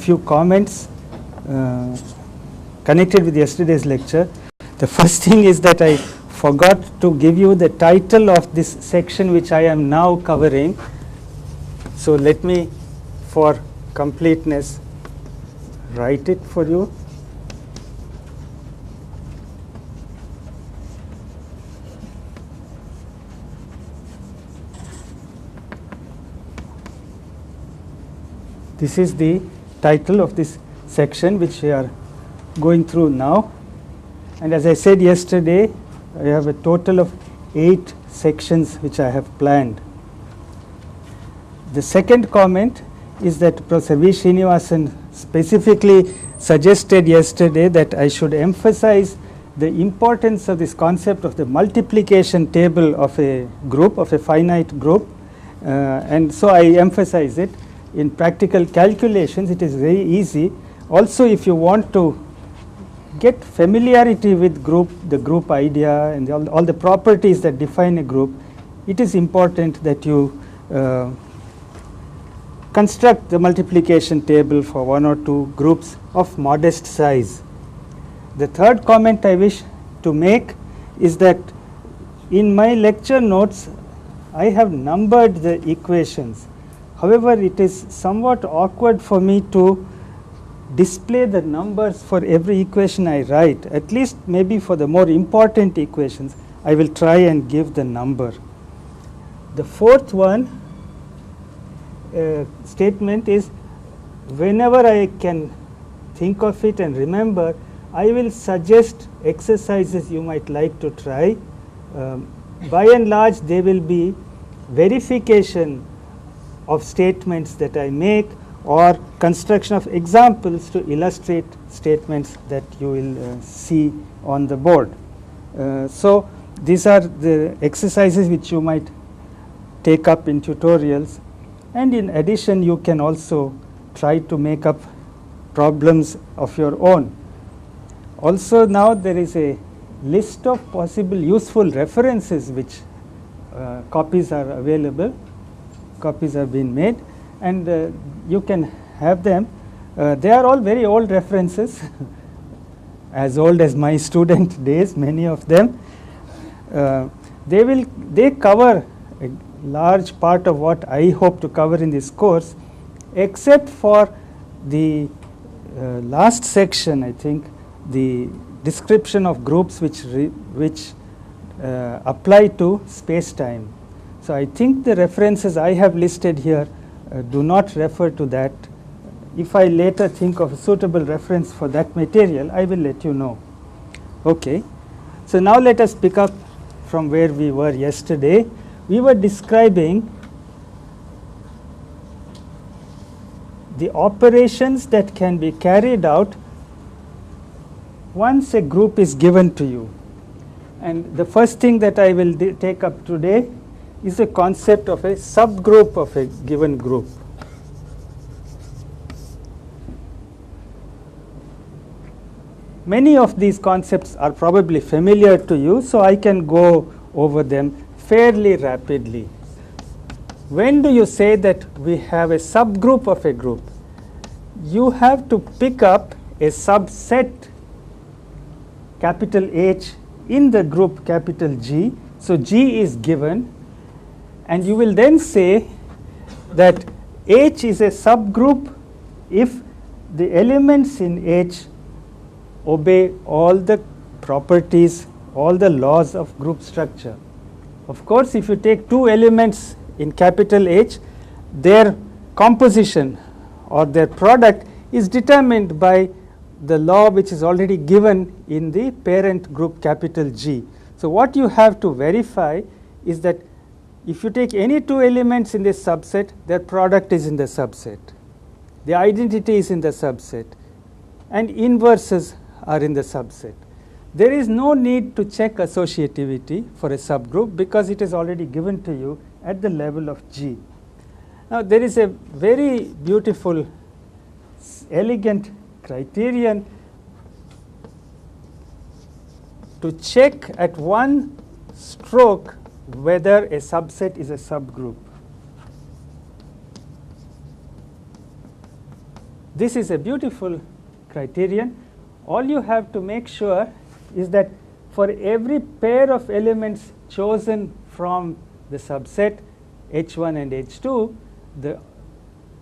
few comments connected with yesterday's lecture. The first thing is that I forgot to give you the title of this section which I am now covering. So let me, for completeness, write it for you. This is the title of this section which we are going through now. And as I said yesterday, I have a total of 8 sections which I have planned. The second comment is that Professor V. Srinivasan specifically suggested yesterday that I should emphasize the importance of this concept of the multiplication table of a group, of a finite group. And so I emphasize it. In practical calculations, it is very easy. Also, if you want to get familiarity with the group idea and all the properties that define a group, it is important that you construct the multiplication table for 1 or 2 groups of modest size. The third comment I wish to make is that in my lecture notes, I have numbered the equations. However, it is somewhat awkward for me to display the numbers for every equation I write. At least maybe for the more important equations, I will try and give the number. The fourth one statement is, whenever I can think of it and remember, I will suggest exercises you might like to try. By and large, they will be verification of statements that I make or construction of examples to illustrate statements that you will see on the board. So these are the exercises which you might take up in tutorials, and in addition you can also try to make up problems of your own. Also, now there is a list of possible useful references which copies are available. Copies have been made, and you can have them. They are all very old references, as old as my student days, many of them. They cover a large part of what I hope to cover in this course, except for the last section, I think, the description of groups which apply to space-time. So I think the references I have listed here do not refer to that. If I later think of a suitable reference for that material, I will let you know. Okay. So now let us pick up from where we were yesterday. We were describing the operations that can be carried out once a group is given to you. And the first thing that I will take up today is the concept of a subgroup of a given group. Many of these concepts are probably familiar to you, so I can go over them fairly rapidly. When do you say that we have a subgroup of a group? You have to pick up a subset capital H in the group capital G. So G is given, and you will then say that H is a subgroup if the elements in H obey all the properties, all the laws of group structure. Of course, if you take 2 elements in capital H, their composition or their product is determined by the law which is already given in the parent group capital G. So what you have to verify is that if you take any 2 elements in this subset, their product is in the subset, the identity is in the subset, and inverses are in the subset. There is no need to check associativity for a subgroup because it is already given to you at the level of G. Now there is a very beautiful, elegant criterion to check at one stroke whether a subset is a subgroup. this is a beautiful criterion. All you have to make sure is that for every pair of elements chosen from the subset H1 and H2, the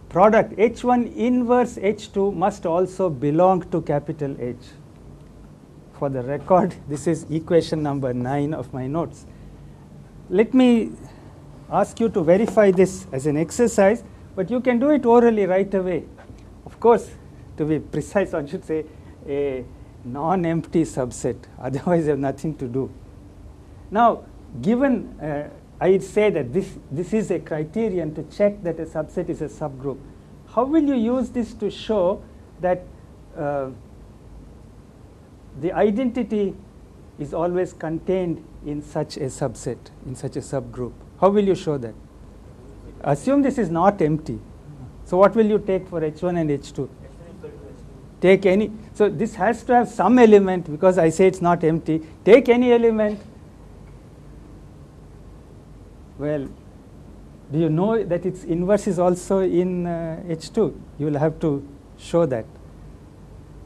product H1 inverse H2 must also belong to capital H. For the record, this is equation number 9 of my notes. Let me ask you to verify this as an exercise, but you can do it orally right away. Of course, to be precise, I should say a non-empty subset, otherwise you have nothing to do. Now, given I say that this is a criterion to check that a subset is a subgroup, how will you use this to show that the identity is always contained in such a subset, in such a subgroup? How will you show that? Assume this is not empty. So what will you take for H1 and H2? Take any. So this has to have some element, because I say it's not empty. Take any element. Well, do you know that its inverse is also in H2? You will have to show that.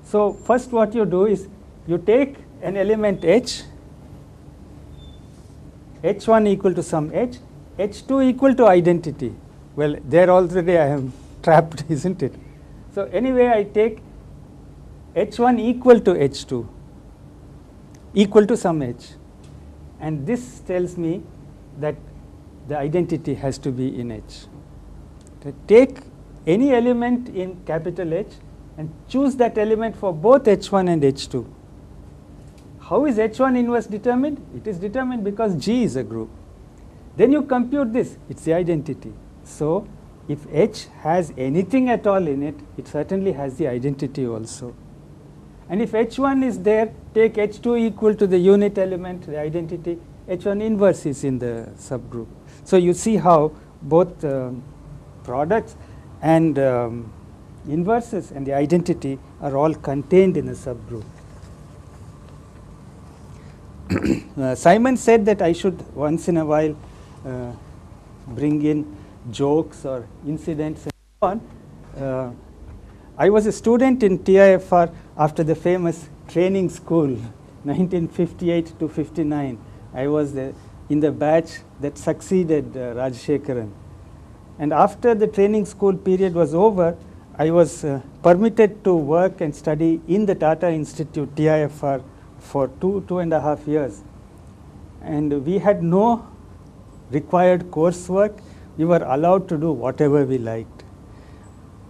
So first what you do is you take an element H, H1 equal to some H, H2 equal to identity. Well, there already I am trapped, isn't it? So anyway, I take H1 equal to H2, equal to some H. And this tells me that the identity has to be in H. Take any element in capital H and choose that element for both H1 and H2. How is H1 inverse determined? It is determined because G is a group. Then you compute this, it's the identity. So if H has anything at all in it, it certainly has the identity also. And if H1 is there, take H2 equal to the unit element, the identity, H1 inverse is in the subgroup. So you see how both products and inverses and the identity are all contained in a subgroup. Simon said that I should once in a while bring in jokes or incidents and so on. I was a student in TIFR after the famous training school, 1958 to 59. I was in the batch that succeeded Rajshekharan. And after the training school period was over, I was permitted to work and study in the Tata Institute, TIFR, for 2.5 years. And we had no required coursework. We were allowed to do whatever we liked.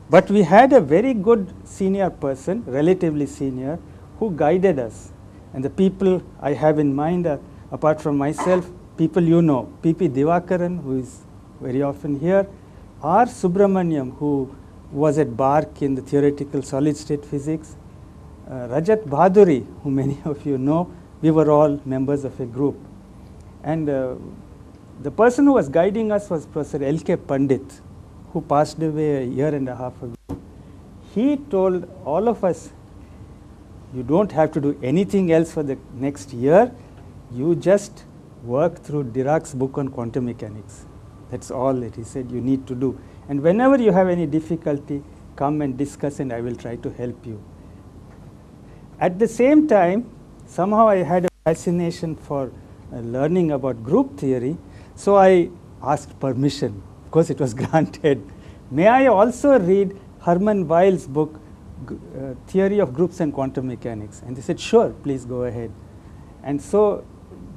But we had a very good senior person, relatively senior, who guided us. And the people I have in mind are, apart from myself, people you know, P.P. Divakaran, who is very often here, R. Subramaniam, who was at BARC in the theoretical solid state physics, Rajat Bhaduri, who many of you know. We were all members of a group. And the person who was guiding us was Professor L.K. Pandit, who passed away a year and a half ago. He told all of us, you don't have to do anything else for the next year. You just work through Dirac's book on quantum mechanics. That's all that he said you need to do. And whenever you have any difficulty, come and discuss and I will try to help you. At the same time, somehow I had a fascination for learning about group theory, so I asked permission. Of course, it was granted. May I also read Hermann Weyl's book, Theory of Groups and Quantum Mechanics? And they said, sure, please go ahead. And so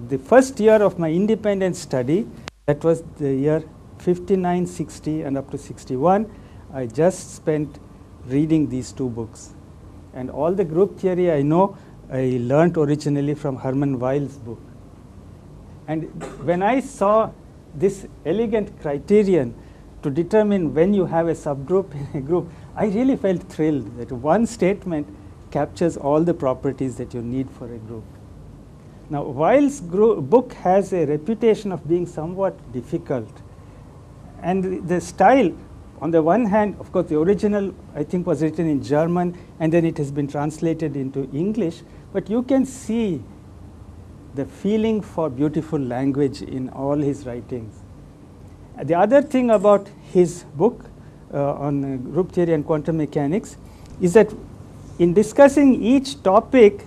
the first year of my independent study, that was the year 59, 60, and up to 61, I just spent reading these two books. And all the group theory I know, I learnt originally from Hermann Weyl's book. And when I saw this elegant criterion to determine when you have a subgroup in a group, I really felt thrilled that one statement captures all the properties that you need for a group. Now, Weyl's book has a reputation of being somewhat difficult. And the style, on the one hand, of course, the original, I think, was written in German, and then it has been translated into English. But you can see the feeling for beautiful language in all his writings. The other thing about his book on group theory and quantum mechanics is that in discussing each topic,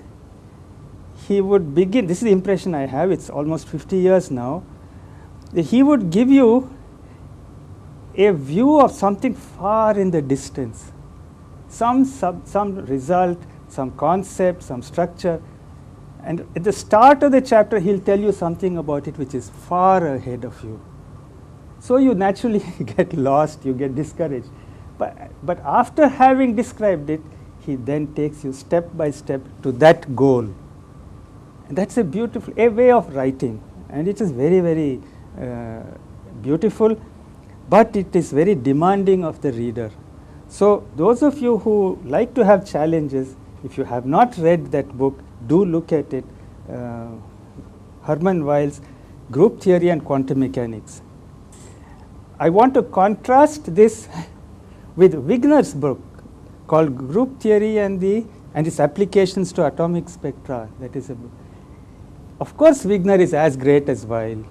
he would begin, this is the impression I have, it's almost 50 years now, he would give you a view of something far in the distance, some result, some concept, some structure, and at the start of the chapter he'll tell you something about it which is far ahead of you. So you naturally get lost, you get discouraged. But after having described it, he then takes you step by step to that goal. And that's a beautiful way of writing, and it is very, very beautiful, but it is very demanding of the reader. So those of you who like to have challenges, if you have not read that book, do look at it, Hermann Weyl's Group Theory and Quantum Mechanics. I want to contrast this with Wigner's book called Group Theory and its Applications to Atomic Spectra. That is a book. Of course, Wigner is as great as Weyl,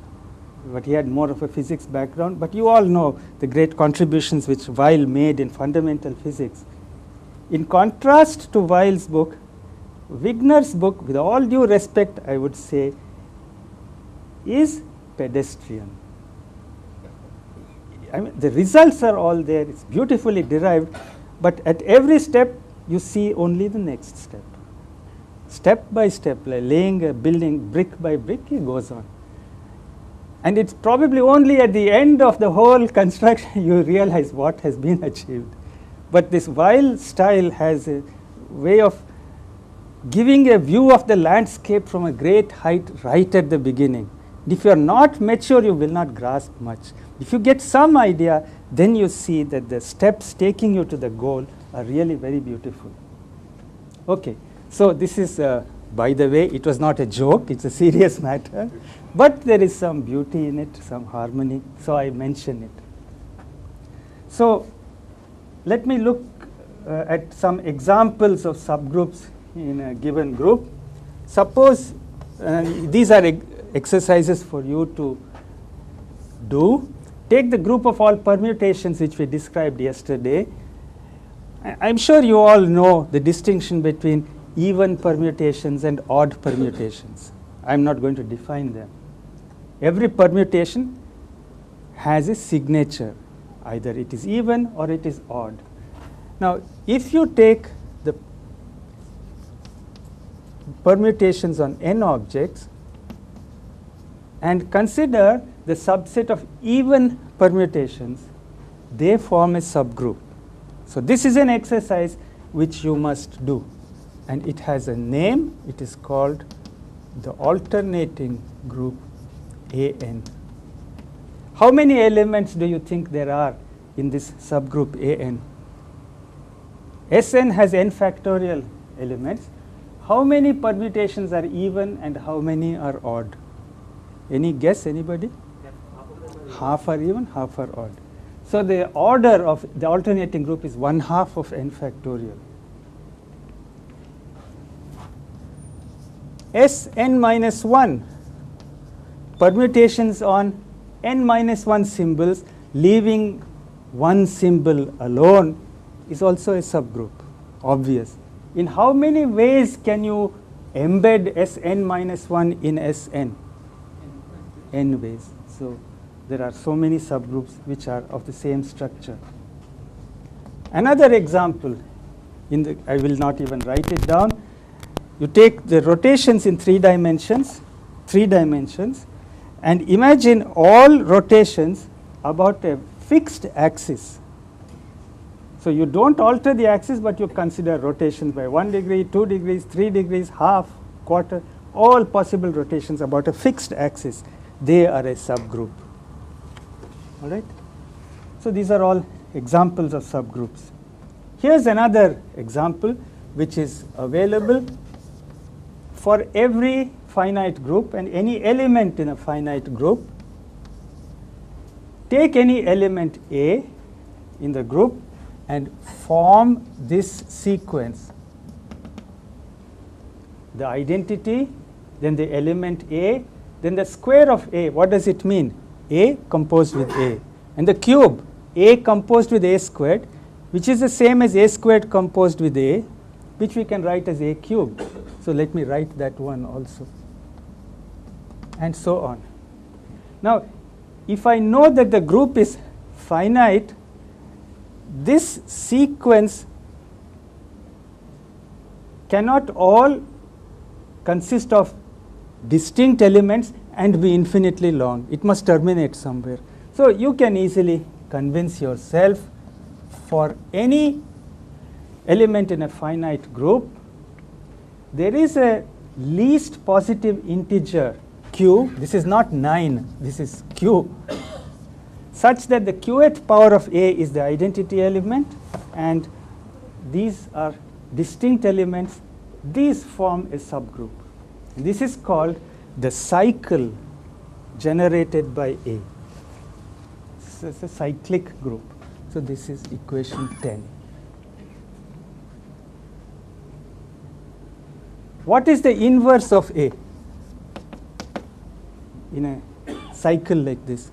but he had more of a physics background. But you all know the great contributions which Weyl made in fundamental physics. In contrast to Weyl's book, Wigner's book, with all due respect, I would say, is pedestrian. I mean, the results are all there, it's beautifully derived, but at every step you see only the next step. Step by step, like laying a building brick by brick, he goes on. And it's probably only at the end of the whole construction you realize what has been achieved. But this Weyl style has a way of giving a view of the landscape from a great height right at the beginning. If you are not mature, you will not grasp much. If you get some idea, then you see that the steps taking you to the goal are really very beautiful. Okay, so this is, by the way, it was not a joke, it's a serious matter, but there is some beauty in it, some harmony, so I mention it. So let me look at some examples of subgroups in a given group. Suppose these are exercises for you to do. Take the group of all permutations which we described yesterday. I'm sure you all know the distinction between even permutations and odd permutations. I'm not going to define them. Every permutation has a signature. Either it is even or it is odd. Now, if you take the permutations on n objects and consider the subset of even permutations, they form a subgroup. So this is an exercise which you must do, and it has a name. It is called the alternating group AN. How many elements do you think there are in this subgroup AN? Sn has n factorial elements. How many permutations are even and how many are odd? Any guess, anybody? Half are even, half are odd. So the order of the alternating group is 1/2 of n factorial. Sn minus 1 permutations on n minus 1 symbols, leaving one symbol alone, is also a subgroup, obvious. In how many ways can you embed Sn minus 1 in Sn? N ways. So there are so many subgroups which are of the same structure. Another example, I will not even write it down. You take the rotations in 3 dimensions, and imagine all rotations about a fixed axis. So you don't alter the axis, but you consider rotations by 1 degree, 2 degrees, 3 degrees, half, quarter, all possible rotations about a fixed axis. They are a subgroup. All right? So these are all examples of subgroups. Here's another example which is available for every finite group and any element in a finite group. Take any element A in the group and form this sequence. The identity, then the element A, then the square of A. What does it mean? A composed with A. And the cube, A composed with A squared, which is the same as a squared composed with a, which we can write as a cubed. So let me write that one also, and so on. Now, if I know that the group is finite, this sequence cannot all consist of distinct elements and be infinitely long. It must terminate somewhere. So you can easily convince yourself for any element in a finite group, there is a least positive integer q. This is not 9, this is q, such that the qth power of a is the identity element, and these are distinct elements. These form a subgroup. This is called the cycle generated by A. It's a cyclic group. So this is equation 10. What is the inverse of A in a cycle like this?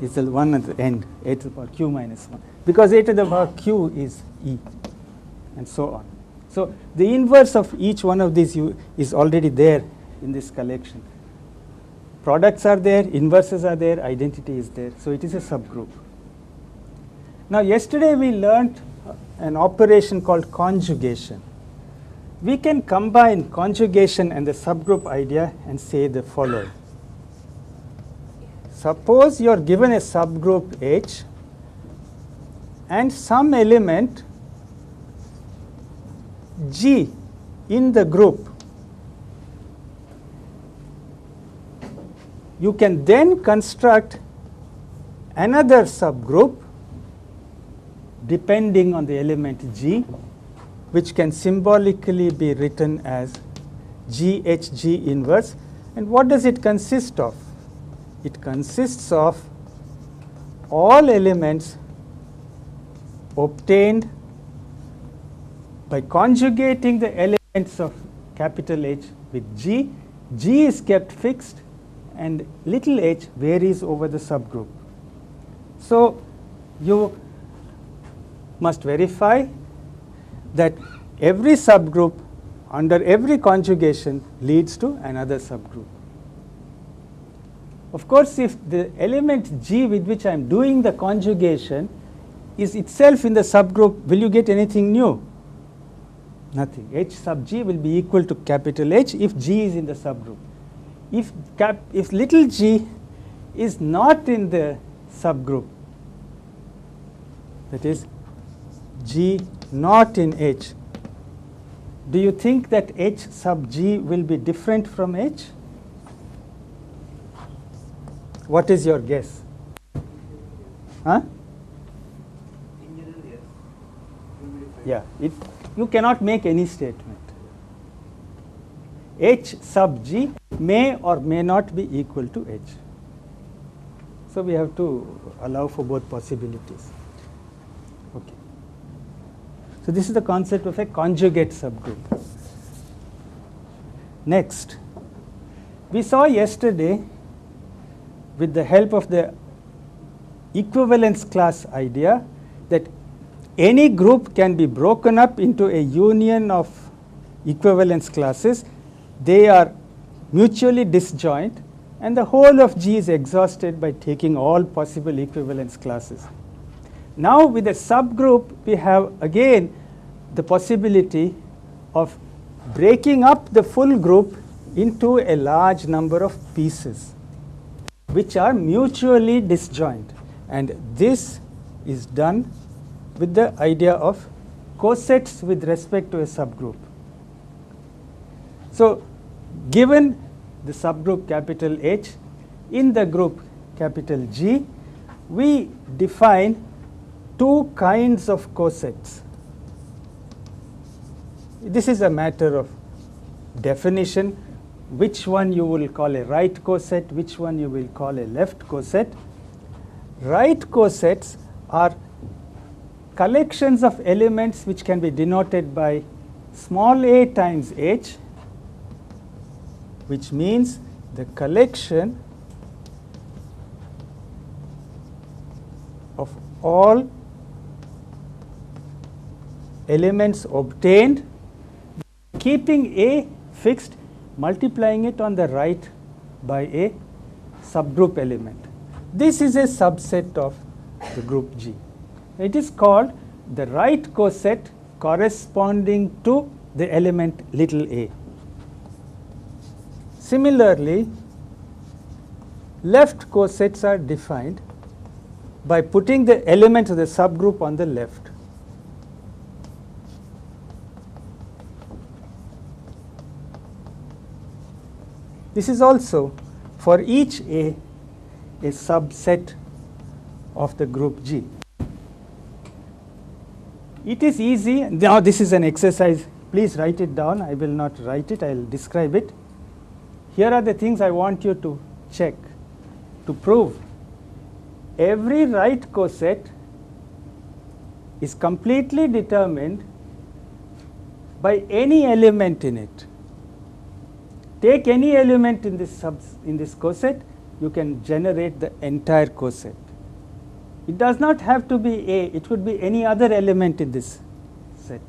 It's the one at the end, a to the power q minus 1. Because a to the power q is e, and so on. So the inverse of each one of these is already there in this collection. Products are there, inverses are there, identity is there. So it is a subgroup. Now yesterday we learnt an operation called conjugation. We can combine conjugation and the subgroup idea and say the following. Suppose you are given a subgroup H and some element G in the group. You can then construct another subgroup depending on the element G, which can symbolically be written as GHG inverse. And what does it consist of? It consists of all elements obtained by conjugating the elements of capital H with G. G is kept fixed and little h varies over the subgroup. So you must verify that every subgroup under every conjugation leads to another subgroup. Of course, if the element G with which I am doing the conjugation is itself in the subgroup, will you get anything new? Nothing. H sub G will be equal to capital H if G is in the subgroup. If little g is not in the subgroup, that is G not in H, do you think that H sub G will be different from H? What is your guess? Huh? Yeah, you cannot make any statement. H sub G may or may not be equal to H. So we have to allow for both possibilities. Okay. So this is the concept of a conjugate subgroup. Next, we saw yesterday, with the help of the equivalence class idea, that any group can be broken up into a union of equivalence classes. They are mutually disjoint, and the whole of G is exhausted by taking all possible equivalence classes. Now with a subgroup, we have again the possibility of breaking up the full group into a large number of pieces which are mutually disjoint, and this is done with the idea of cosets with respect to a subgroup. So given the subgroup capital H in the group capital G, we define two kinds of cosets. This is a matter of definition, which one you will call a right coset, which one you will call a left coset. Right cosets are collections of elements which can be denoted by small a times H, which means the collection all elements obtained, keeping A fixed, multiplying it on the right by a subgroup element. This is a subset of the group G. It is called the right coset corresponding to the element little a. Similarly, left cosets are defined by putting the elements of the subgroup on the left. This is also for each a subset of the group G. It is easy. Now this is an exercise. Please write it down. I will not write it. I will describe it. Here are the things I want you to check to prove. Every right coset is completely determined by any element in it. Take any element in this coset, you can generate the entire coset. It does not have to be A, it could be any other element in this set.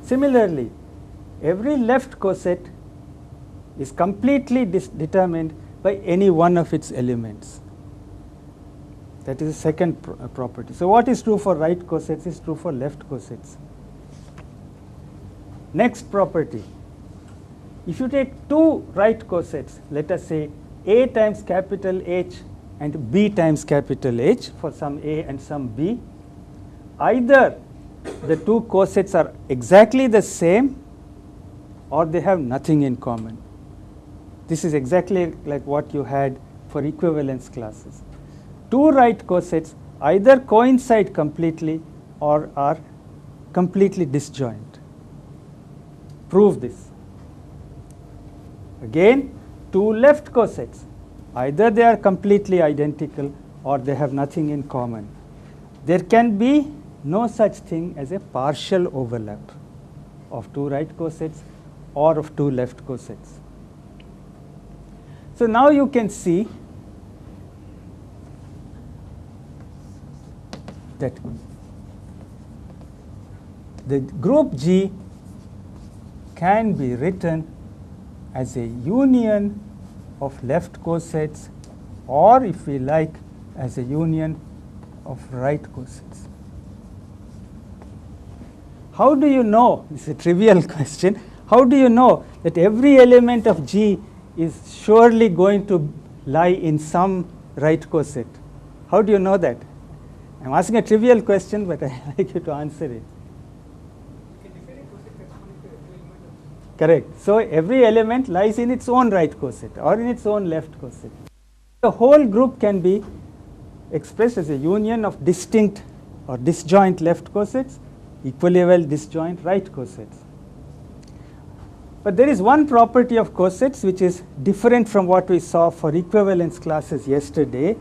Similarly, every left coset is completely determined by any one of its elements. That is the second property. So what is true for right cosets is true for left cosets. Next property. If you take two right cosets, let us say A times capital H and B times capital H for some A and some B, either the two cosets are exactly the same or they have nothing in common. This is exactly like what you had for equivalence classes. Two right cosets either coincide completely or are completely disjoint. Prove this. Again, two left cosets, either they are completely identical or they have nothing in common. There can be no such thing as a partial overlap of two right cosets or of two left cosets. So now you can see that the group G can be written as a union of left cosets, or if we like, as a union of right cosets. How do you know? This is a trivial question. How do you know that every element of G is surely going to lie in some right coset? How do you know that? I'm asking a trivial question, but I'd like you to answer it. Correct. So every element lies in its own right coset or in its own left coset. The whole group can be expressed as a union of distinct or disjoint left cosets, equally well disjoint right cosets. But there is one property of cosets which is different from what we saw for equivalence classes yesterday.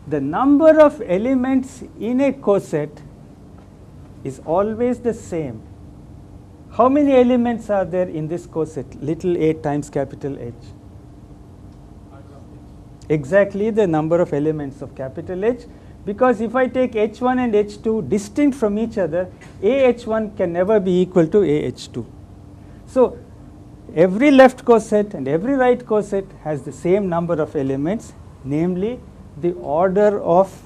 The number of elements in a coset is always the same. How many elements are there in this coset, little a times capital H? Exactly the number of elements of capital H, because if I take H1 and H2 distinct from each other, AH1 can never be equal to AH2. So every left coset and every right coset has the same number of elements, namely the order of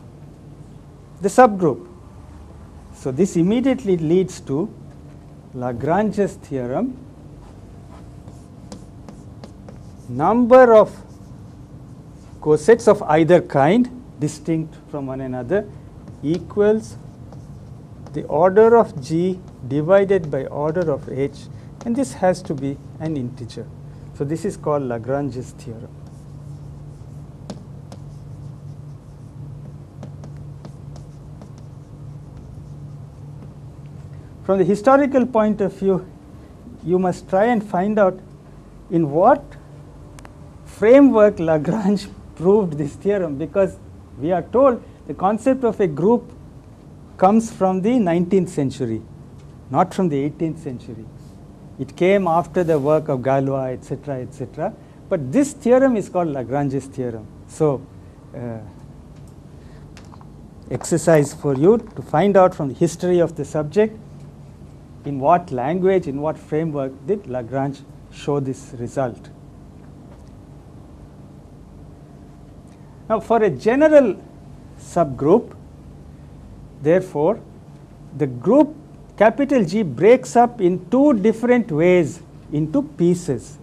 the subgroup. So this immediately leads to Lagrange's theorem. Number of cosets of either kind distinct from one another equals the order of G divided by order of H, and this has to be an integer. So this is called Lagrange's theorem. From the historical point of view, you must try and find out in what framework Lagrange proved this theorem, because we are told the concept of a group comes from the 19th century, not from the 18th century. It came after the work of Galois, etc., etc. But this theorem is called Lagrange's theorem. So exercise for you to find out from the history of the subject in what language, in what framework did Lagrange show this result. Now, for a general subgroup, therefore, the group capital G breaks up in two different ways into pieces,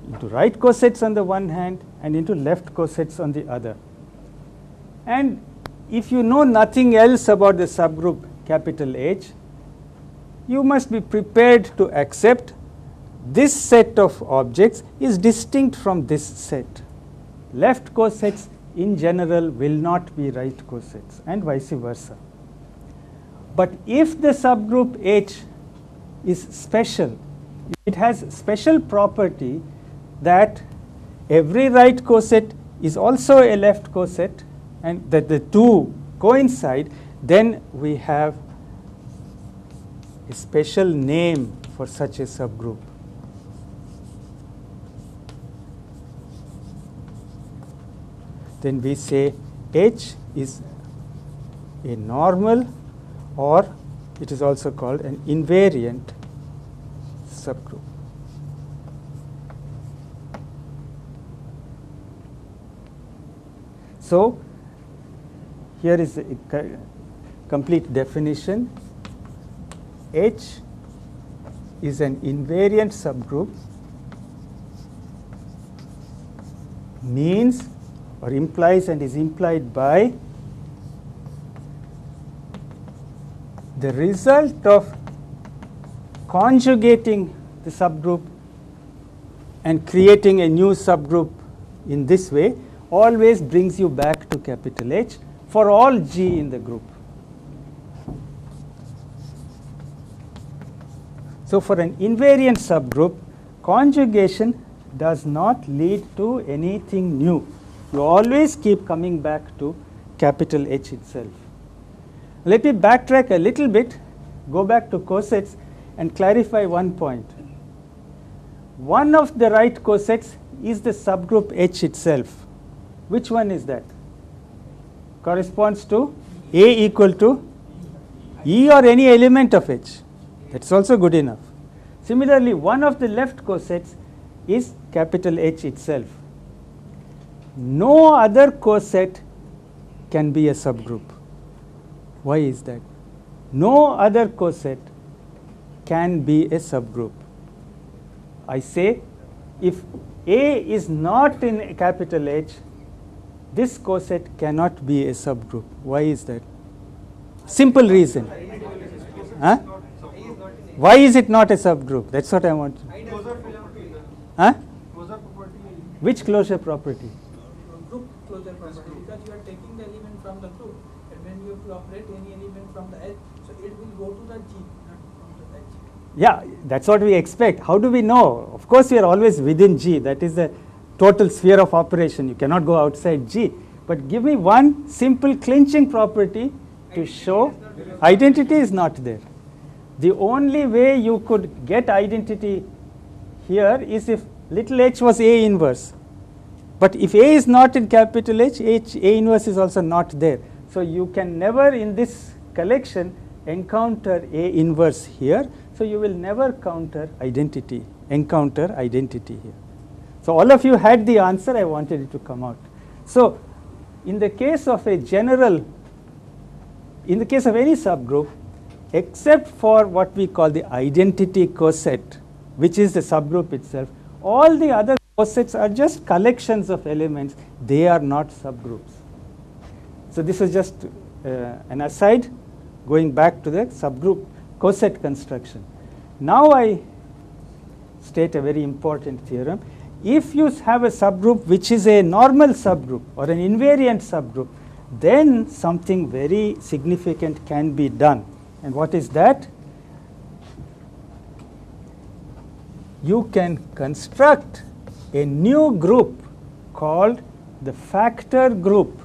into right cosets on the one hand and into left cosets on the other. And if you know nothing else about the subgroup capital H, you must be prepared to accept this set of objects is distinct from this set. Left cosets in general will not be right cosets and vice versa. But if the subgroup H is special, it has special property that every right coset is also a left coset and that the two coincide, then we have a special name for such a subgroup. Then we say H is a normal, or it is also called an invariant subgroup. So, here is a complete definition. H is an invariant subgroup, means or implies and is implied by the result of conjugating the subgroup and creating a new subgroup in this way always brings you back to capital H for all G in the group. So, for an invariant subgroup, conjugation does not lead to anything new. You always keep coming back to capital H itself. Let me backtrack a little bit, go back to cosets and clarify one point. One of the right cosets is the subgroup H itself. Which one is that? Corresponds to A equal to E or any element of H. That's also good enough. Similarly, one of the left cosets is capital H itself. No other coset can be a subgroup. Why is that? No other coset can be a subgroup. I say if A is not in capital H, this coset cannot be a subgroup. Why is that? Simple reason. Huh? Why is it not a subgroup? That's what I want. Huh? Which closure property? Group closure property, because you are taking the element from the group, and when you have to operate any element from the H, so it will go to the G, not from the H. Yeah, that's what we expect. How do we know? Of course, we are always within G. That is the total sphere of operation. You cannot go outside G. But give me one simple clinching property to show identity is not there. The only way you could get identity here is if little h was A inverse. But if A is not in capital H, A inverse is also not there. So you can never in this collection encounter A inverse here. So you will never encounter identity here. So all of you had the answer. I wanted it to come out. So in the case of a general, in the case of any subgroup, except for what we call the identity coset, which is the subgroup itself, all the other cosets are just collections of elements. They are not subgroups. So this is just an aside, going back to the subgroup coset construction. Now I state a very important theorem. If you have a subgroup which is a normal subgroup or an invariant subgroup, then something very significant can be done. And what is that? You can construct a new group called the factor group,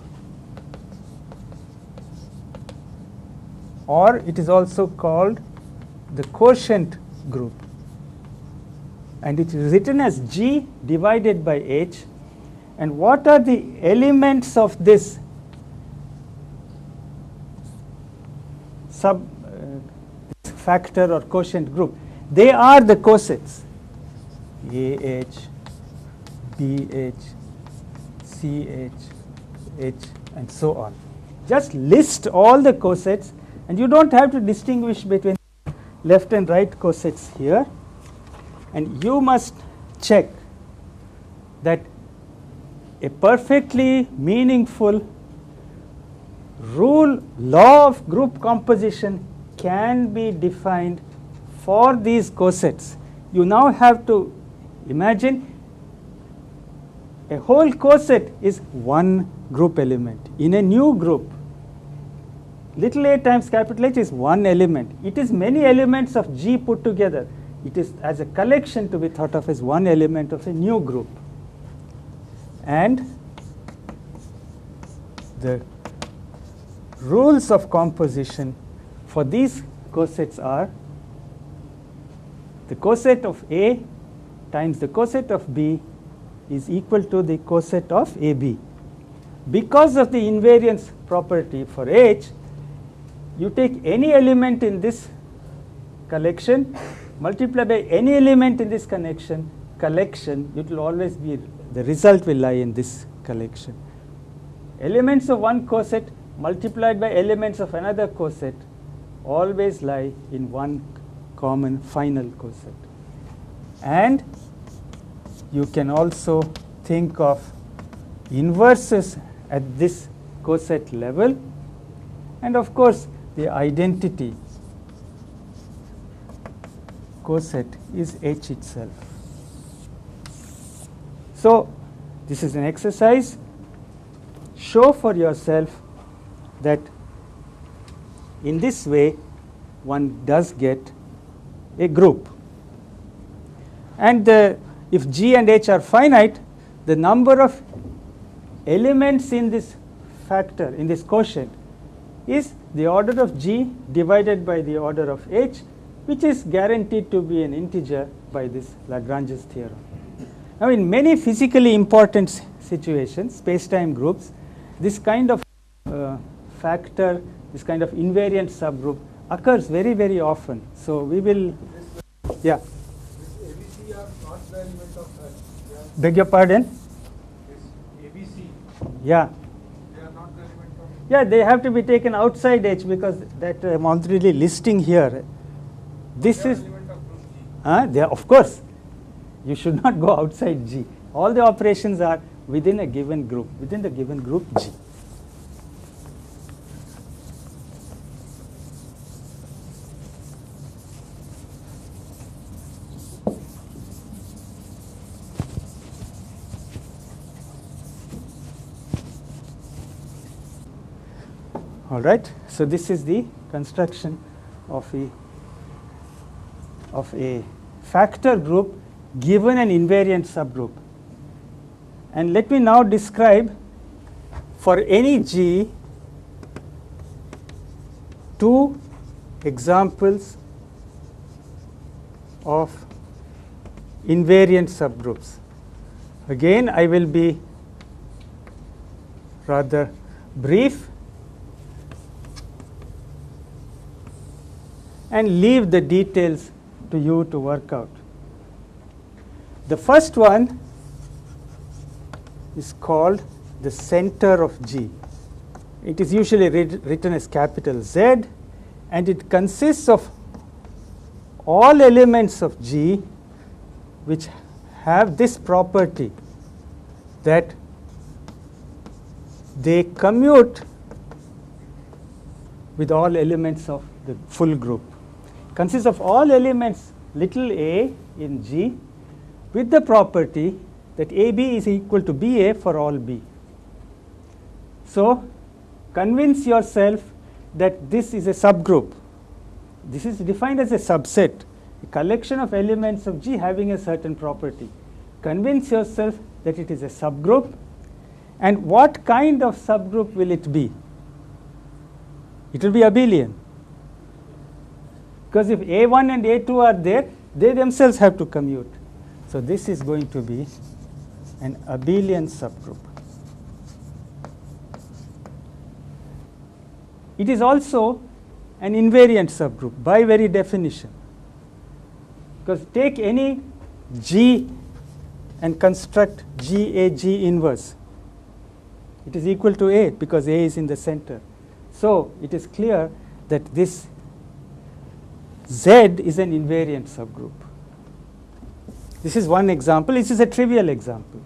or it is also called the quotient group. And it is written as G divided by H. And what are the elements of this factor or quotient group. They are the cosets. AH, BH, CH, H, and so on. Just list all the cosets, and you don't have to distinguish between left and right cosets here. And you must check that a perfectly meaningful law of group composition can be defined for these cosets. You now have to imagine a whole coset is one group element. In a new group, little a times capital H is one element. It is many elements of G put together. It is as a collection to be thought of as one element of a new group. And the rules of composition for these cosets are the coset of A times the coset of B is equal to the coset of AB. Because of the invariance property for H, you take any element in this collection, multiply by any element in this collection, it will always be, the result will lie in this collection. Elements of one coset multiplied by elements of another coset always lie in one common final coset. And you can also think of inverses at this coset level, and of course the identity coset is H itself. So this is an exercise. Show for yourself that in this way one does get a group. And if G and H are finite, the number of elements in this factor, in this quotient, is the order of G divided by the order of H, which is guaranteed to be an integer by this Lagrange's theorem. Now, in many physically important situations, space-time groups, this kind of factor, this kind of invariant subgroup occurs very, very often. So we will, yeah. This ABC are not the element of H. Beg your pardon? This ABC. Yeah. They are not the element of. Yeah, they have to be taken outside H because that I'm already listing here. This is. Element of group G. They are, of course. You should not go outside G. All the operations are within a given group, within the given group G. All right. So this is the construction of a factor group given an invariant subgroup. And let me now describe for any G two examples of invariant subgroups. Again, I will be rather brief and leave the details to you to work out. The first one is called the center of G. It is usually written as capital Z, and it consists of all elements of G which have this property that they commute with all elements of the full group. Consists of all elements little a in G with the property that AB is equal to BA for all B. So convince yourself that this is a subgroup. This is defined as a subset, a collection of elements of G having a certain property. Convince yourself that it is a subgroup. And what kind of subgroup will it be? It will be abelian. Because if A1 and A2 are there, they themselves have to commute. So this is going to be an abelian subgroup. It is also an invariant subgroup by very definition. Because take any G and construct G inverse. It is equal to A because A is in the center. So it is clear that this Z is an invariant subgroup. This is one example. This is a trivial example.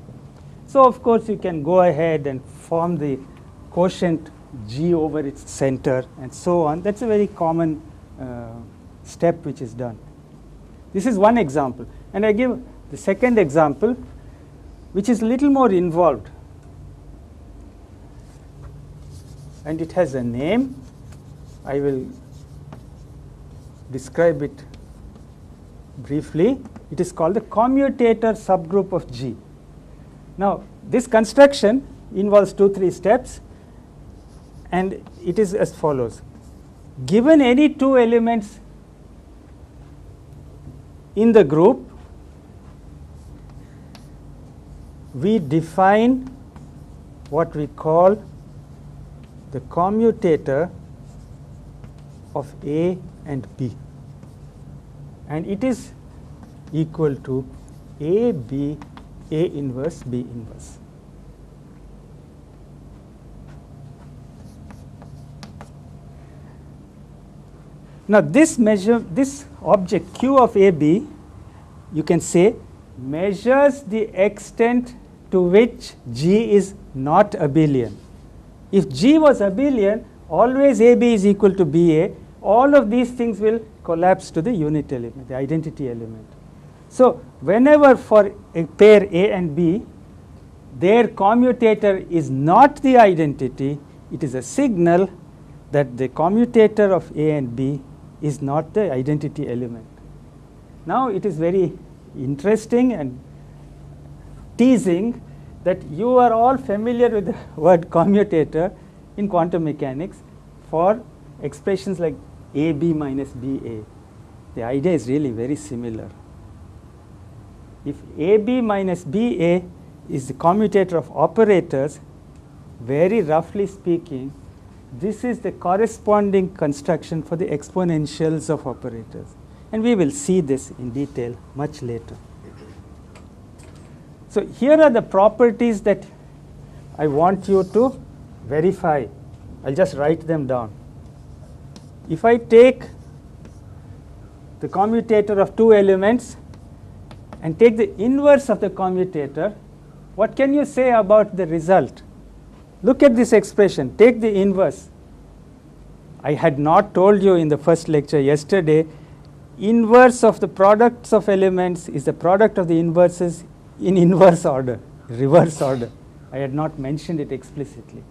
So of course you can go ahead and form the quotient G over its center and so on. That's a very common step which is done. This is one example. And I give the second example, which is a little more involved. And it has a name. I will describe it briefly. It is called the commutator subgroup of G. Now, this construction involves 2-3 steps, and it is as follows. Given any two elements in the group, we define what we call the commutator of A and B, and it is equal to A inverse B inverse. Now this object Q of AB, you can say, measures the extent to which G is not abelian. If G was abelian, always AB is equal to BA. All of these things will collapse to the unit element, the identity element. So whenever for a pair A and B, their commutator is not the identity, it is a signal that the commutator of A and B is not the identity element. Now it is very interesting and teasing that you are all familiar with the word commutator in quantum mechanics for expressions like AB minus BA. The idea is really very similar. If AB minus BA is the commutator of operators, very roughly speaking, this is the corresponding construction for the exponentials of operators. And we will see this in detail much later. So here are the properties that I want you to verify. I'll just write them down. If I take the commutator of two elements and take the inverse of the commutator, what can you say about the result? Look at this expression. Take the inverse. I had not told you in the first lecture yesterday, inverse of the products of elements is the product of the inverses in inverse order, reverse order. I had not mentioned it explicitly.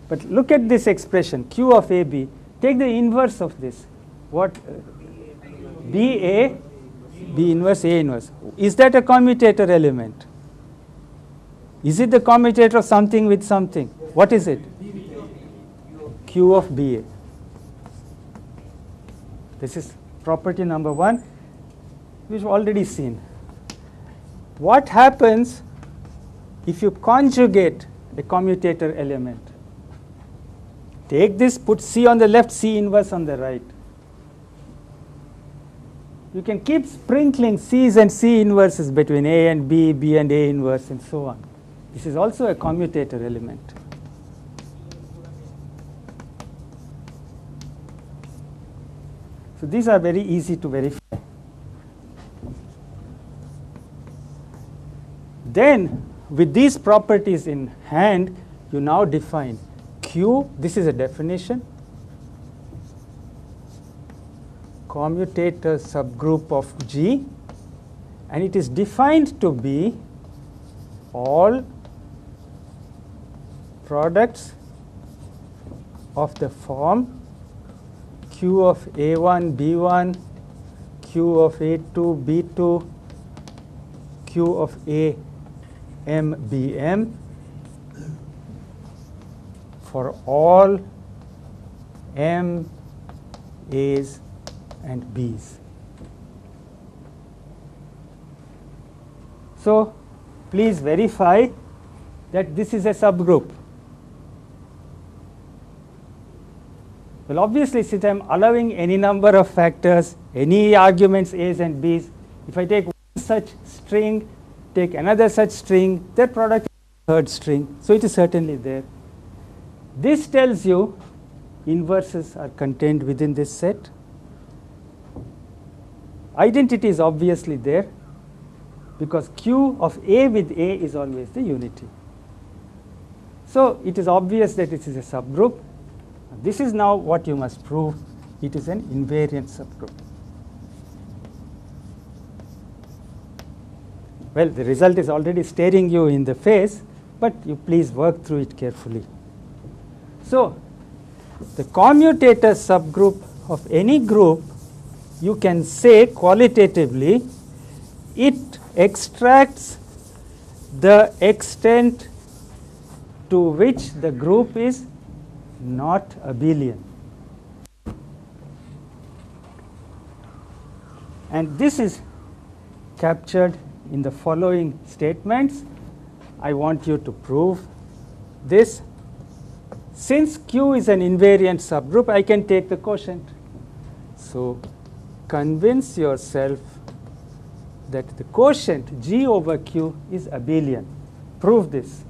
But look at this expression, Q of AB. Take the inverse of this. What? BA, B inverse, A inverse. Is that a commutator element? Is it the commutator of something with something? What is it? Q of BA. This is property number one, which we've already seen. What happens if you conjugate a commutator element? Take this, put C on the left, C inverse on the right. You can keep sprinkling C's and C inverses between A and B, B and A inverse, and so on. This is also a commutator element. So these are very easy to verify. Then, with these properties in hand, you now define Q, this is a definition, commutator subgroup of G, and it is defined to be all products of the form Q of A1, B1, Q of A2, B2, Q of A, M, B, M for all M, A's and B's. So please verify that this is a subgroup. Well, obviously, since I am allowing any number of factors, any arguments A's and B's, if I take one such string, take another such string, their product is a third string. So it is certainly there. This tells you inverses are contained within this set. Identity is obviously there because Q of A with A is always the unity. So it is obvious that it is a subgroup. This is now what you must prove. It is an invariant subgroup. Well, the result is already staring you in the face, but you please work through it carefully. So the commutator subgroup of any group, you can say qualitatively, it extracts the extent to which the group is not abelian. And this is captured in the following statements. I want you to prove this. Since Q is an invariant subgroup, I can take the quotient. So convince yourself that the quotient G over Q is abelian. Prove this.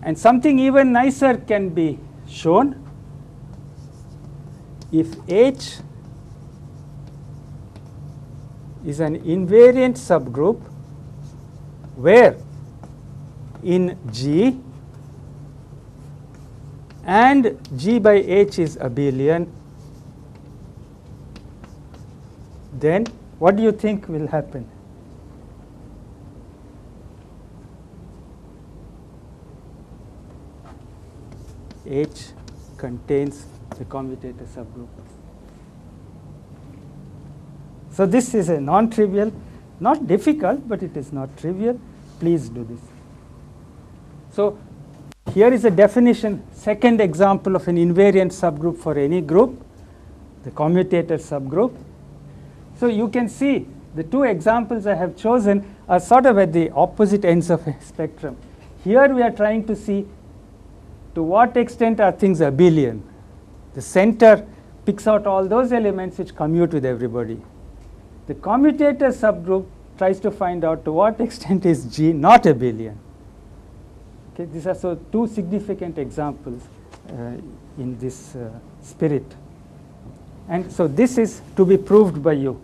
And something even nicer can be shown. If H is an invariant subgroup where in G and G by H is abelian, then what do you think will happen? H contains the commutator subgroup. So this is a non-trivial, not difficult, but it is not trivial. Please do this. So here is a definition, second example of an invariant subgroup for any group, the commutator subgroup. So you can see the two examples I have chosen are sort of at the opposite ends of a spectrum. Here we are trying to see to what extent are things abelian. The center picks out all those elements which commute with everybody. The commutator subgroup tries to find out to what extent is G not abelian. Okay, these are so two significant examples in this spirit. And so this is to be proved by you.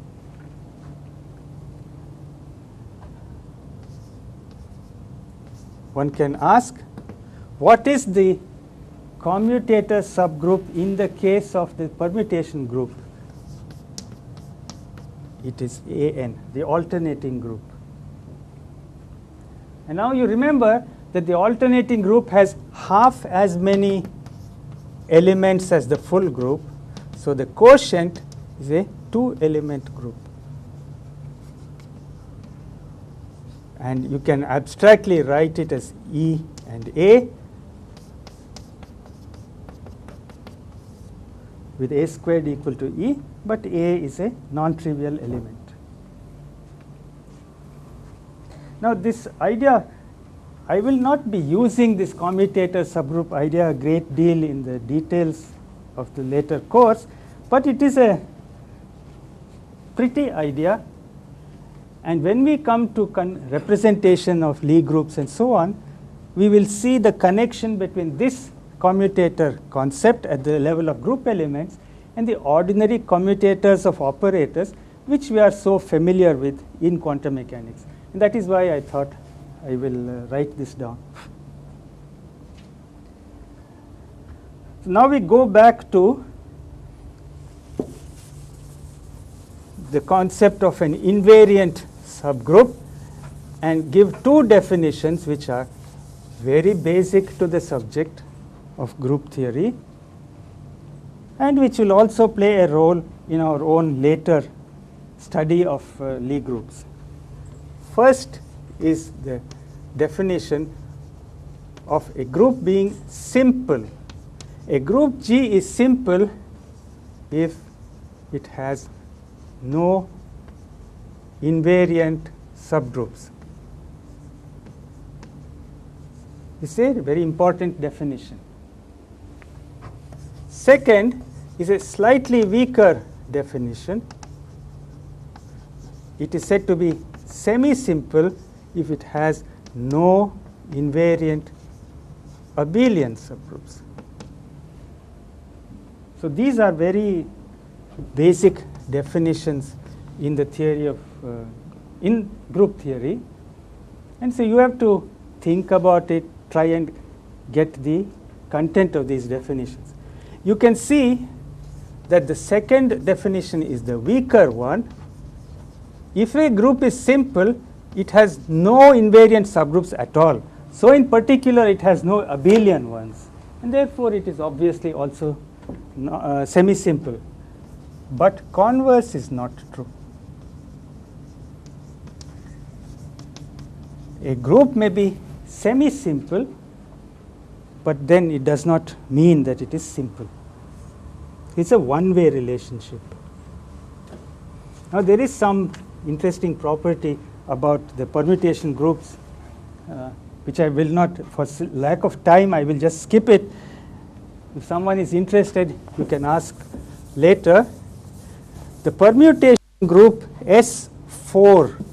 One can ask, what is the commutator subgroup in the case of the permutation group? It is AN, the alternating group. And now you remember that the alternating group has half as many elements as the full group. So the quotient is a 2-element group. And you can abstractly write it as E and A with A squared equal to E, but A is a non-trivial element. Now this idea, I will not be using this commutator subgroup idea a great deal in the details of the later course, but it is a pretty idea. And when we come to representation of Lie groups and so on, we will see the connection between this commutator concept at the level of group elements and the ordinary commutators of operators which we are so familiar with in quantum mechanics. And that is why I thought I will write this down. So now we go back to the concept of an invariant subgroup and give two definitions which are very basic to the subject of group theory and which will also play a role in our own later study of Lie groups. First is the definition of a group being simple. A group G is simple if it has no invariant subgroups. This is a very important definition. Second is a slightly weaker definition. It is said to be semi-simple if it has no invariant abelian subgroups. So these are very basic definitions in the theory of in group theory, and so you have to think about it, try and get the content of these definitions. You can see that the second definition is the weaker one. If a group is simple, it has no invariant subgroups at all. So in particular, it has no abelian ones, and therefore it is obviously also semi-simple. But converse is not true. A group may be semi-simple, but then it does not mean that it is simple. It's a one-way relationship. Now there is some interesting property about the permutation groups, which I will not, for lack of time, I will just skip it. If someone is interested, you can ask later. The permutation group S4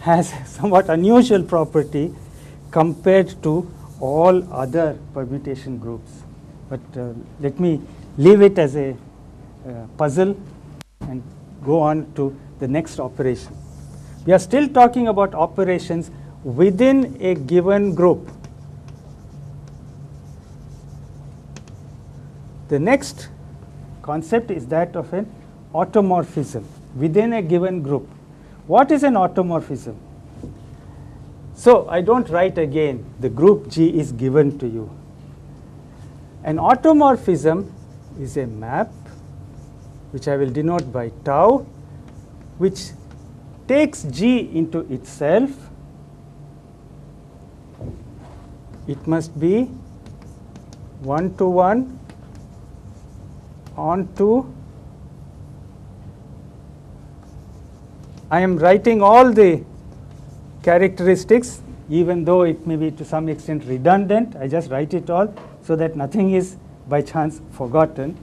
has somewhat unusual property compared to all other permutation groups. But let me leave it as a puzzle and go on to the next operation. We are still talking about operations within a given group. The next concept is that of an automorphism within a given group. What is an automorphism? So I don't write again. The group G is given to you. An automorphism is a map, which I will denote by tau, which takes G into itself. It must be one-to-one onto. I am writing all the characteristics, even though it may be to some extent redundant. I just write it all so that nothing is by chance forgotten.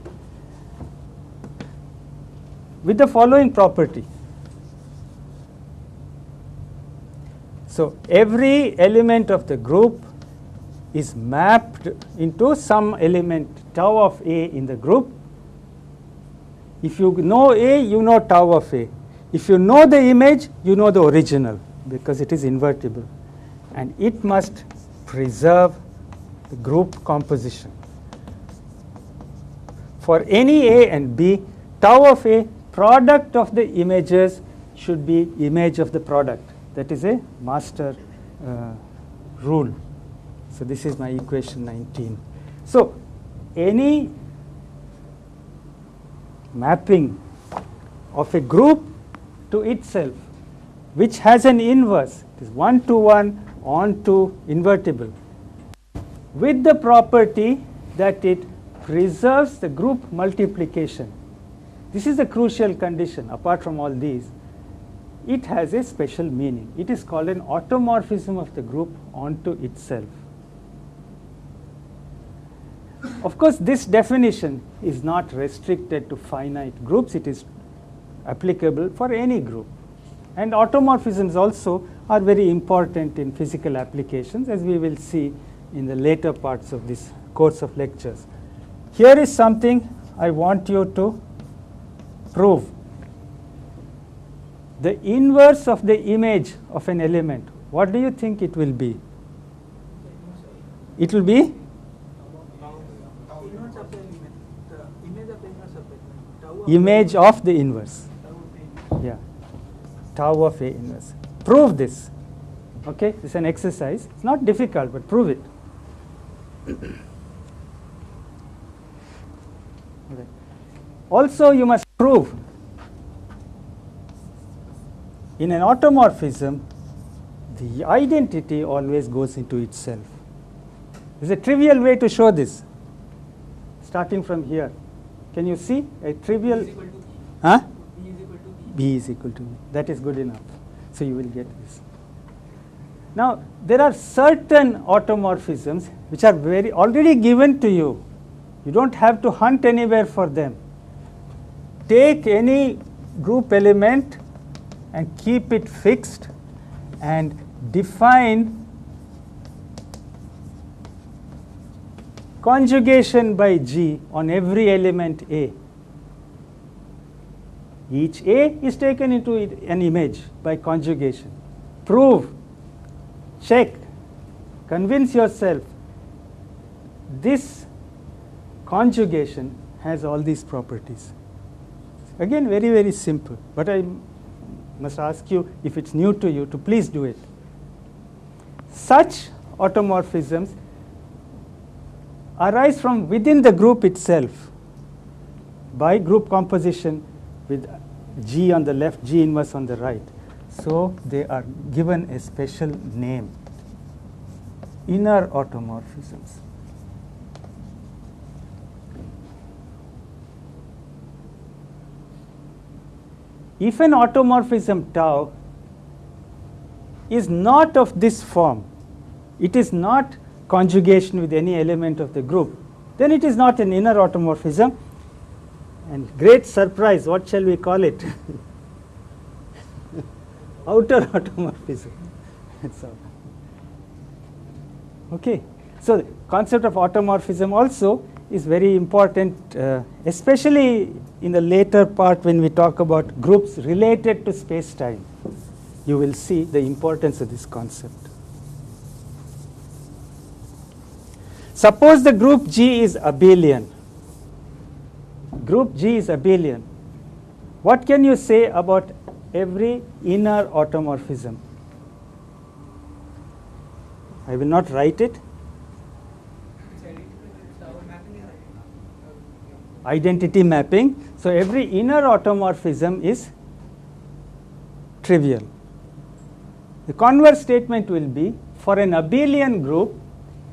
With the following property. So every element of the group is mapped into some element tau of A in the group. If you know A, you know tau of A. If you know the image, you know the original, because it is invertible. And it must preserve the group composition. For any A and B, tau of A, product of the images, should be image of the product. That is a master rule. So this is my equation 19. So any mapping of a group to itself, which has an inverse, it is one-to-one onto invertible, with the property that it preserves the group multiplication. This is a crucial condition. Apart from all these, it has a special meaning. It is called an automorphism of the group onto itself. Of course, this definition is not restricted to finite groups. It is applicable for any group. And automorphisms also are very important in physical applications, as we will see in the later parts of this course of lectures. Here is something I want you to prove. The inverse of the image of an element, what do you think it will be? It will be? Image of the inverse. Yeah, tau of A inverse. Prove this. Okay, it's an exercise. It's not difficult, but prove it. Okay. Also, you must prove in an automorphism, the identity always goes into itself. There's a trivial way to show this. Starting from here. Can you see a trivial? B is equal to E. Huh? B is equal to E. B is equal to E. That is good enough. So you will get this. Now, there are certain automorphisms which are already given to you. You don't have to hunt anywhere for them. Take any group element and keep it fixed and define conjugation by G on every element A. Each A is taken into an image by conjugation. Prove, check, convince yourself this conjugation has all these properties. Again, very, very simple, but I must ask you, if it's new to you, to please do it. Such automorphisms arise from within the group itself by group composition with G on the left, G inverse on the right. So they are given a special name, inner automorphisms. If an automorphism tau is not of this form, it is not conjugation with any element of the group, then it is not an inner automorphism. And great surprise, what shall we call it? Outer automorphism. Okay. So the concept of automorphism also is very important, especially in the later part when we talk about groups related to space-time. You will see the importance of this concept. Suppose the group G is abelian. Group G is abelian. What can you say about every inner automorphism? I will not write it. Identity mapping. So every inner automorphism is trivial. The converse statement will be, for an abelian group,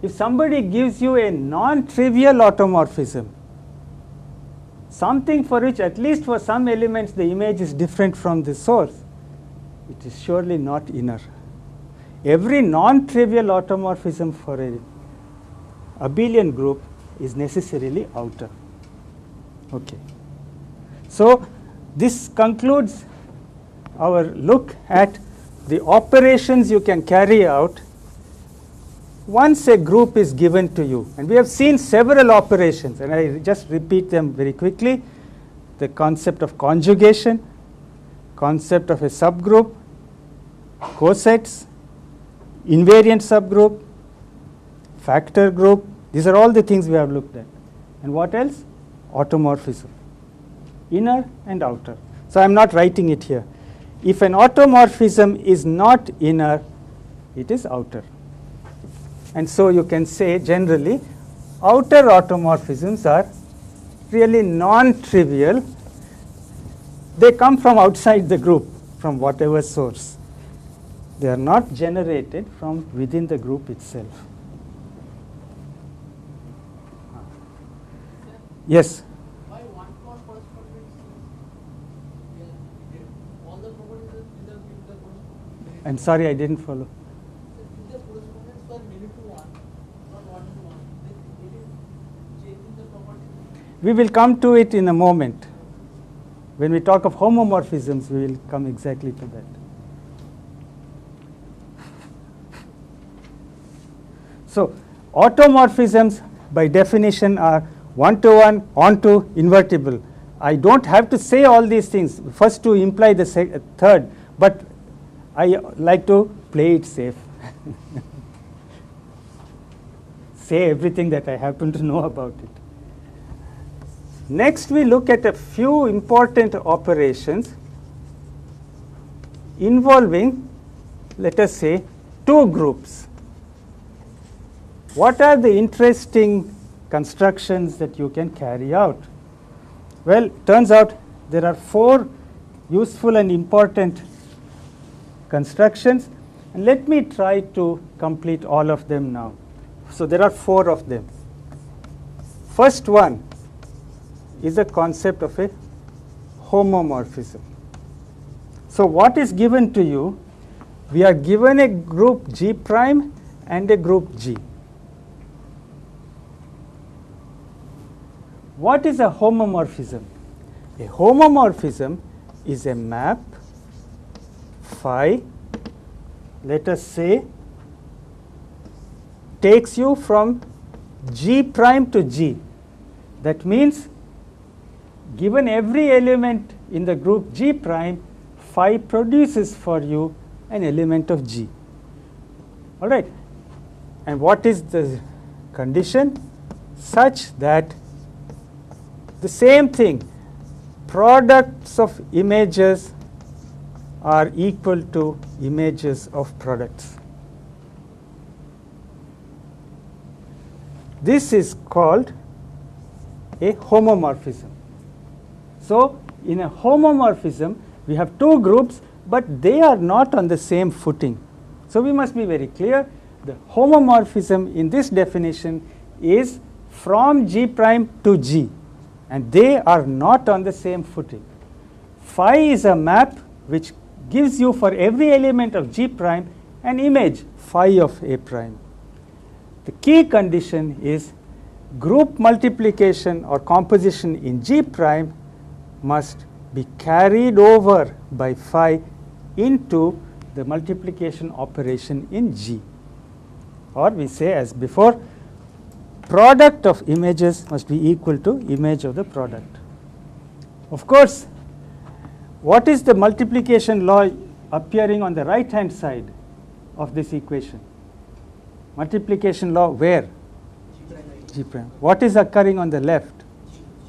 if somebody gives you a non-trivial automorphism, something for which at least for some elements the image is different from the source, it is surely not inner. Every non-trivial automorphism for an abelian group is necessarily outer. Okay. So this concludes our look at the operations you can carry out once a group is given to you. And we have seen several operations, and I just repeat them very quickly. The concept of conjugation, concept of a subgroup, cosets, invariant subgroup, factor group. These are all the things we have looked at. And what else? Automorphism, inner and outer. So I am not writing it here. If an automorphism is not inner, it is outer. And so you can say generally outer automorphisms are really non-trivial. They come from outside the group, from whatever source. They are not generated from within the group itself. Yes? Why one clause correspondence all the properties in the correspondence? I'm sorry, I didn't follow. If the correspondence was many to one, not 1 to 1, then it is changing the property. We will come to it in a moment. When we talk of homomorphisms, we will come exactly to that. So automorphisms by definition are one-to-one, onto, invertible. I don't have to say all these things, first to imply the third, but I like to play it safe. Say everything that I happen to know about it. Next, we look at a few important operations involving, let us say, two groups. What are the interesting constructions that you can carry out? Well, turns out there are 4 useful and important constructions, and let me try to complete all of them now. So there are 4 of them. First one is the concept of a homomorphism. So what is given to you? We are given a group G prime and a group G. What is a homomorphism? A homomorphism is a map phi, let us say, takes you from G prime to G. That means given every element in the group G prime, phi produces for you an element of G. All right. And what is the condition? Such that the same thing, products of images are equal to images of products. This is called a homomorphism. So, in a homomorphism, we have two groups, but they are not on the same footing. So, we must be very clear. The homomorphism in this definition is from G prime to G, and they are not on the same footing. Phi is a map which gives you for every element of G prime an image phi of A prime. The key condition is group multiplication or composition in G prime must be carried over by phi into the multiplication operation in G. Or we say, as before, product of images must be equal to image of the product. Of course, what is the multiplication law appearing on the right hand side of this equation? Multiplication law where? G prime. What is occurring on the left?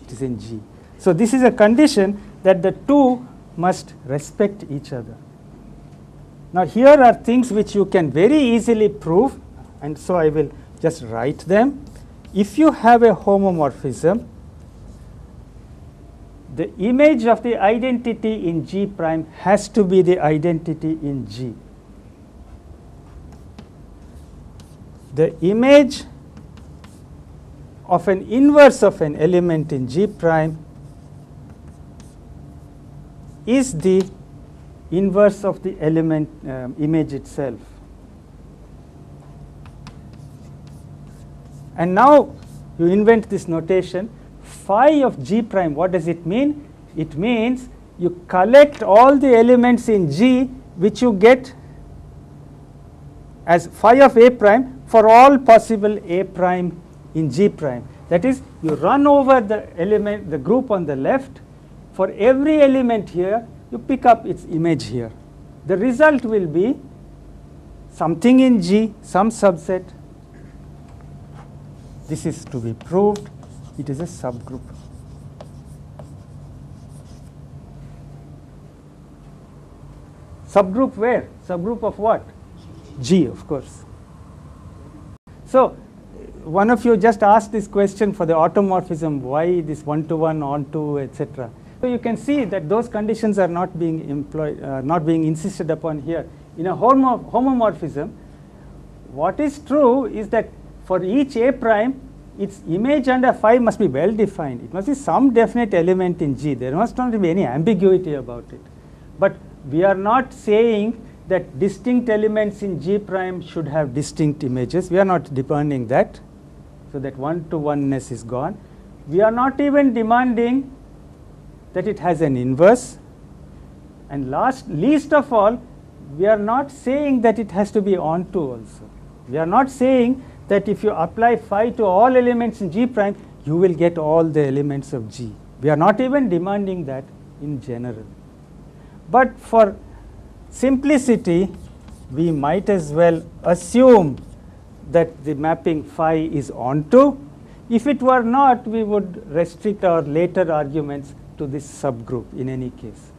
It is in G. So, this is a condition that the two must respect each other. Now, here are things which you can very easily prove, and so I will just write them. If you have a homomorphism, the image of the identity in G prime has to be the identity in G. The image of an inverse of an element in G prime is the inverse of the element image itself. And now you invent this notation phi of G prime. What does it mean? It means you collect all the elements in G which you get as phi of A prime for all possible A prime in G prime. That is, you run over the element, the group on the left. For every element here, you pick up its image here. The result will be something in G, some subset. This is to be proved. It is a subgroup. Subgroup where? Subgroup of what? G, of course. So, one of you just asked this question for the automorphism, why this one-to-one, onto, etc. So, you can see that those conditions are not being employed, not being insisted upon here. In a homomorphism, what is true is that for each A prime, its image under phi must be well defined. It must be some definite element in G. There must not be any ambiguity about it. But we are not saying that distinct elements in G prime should have distinct images. We are not demanding that. So, that one-to-oneness is gone. We are not even demanding that it has an inverse. And least of all, we are not saying that it has to be onto also. We are not saying that if you apply phi to all elements in G prime, you will get all the elements of G. We are not even demanding that in general. But for simplicity, we might as well assume that the mapping phi is onto. If it were not, we would restrict our later arguments to this subgroup in any case.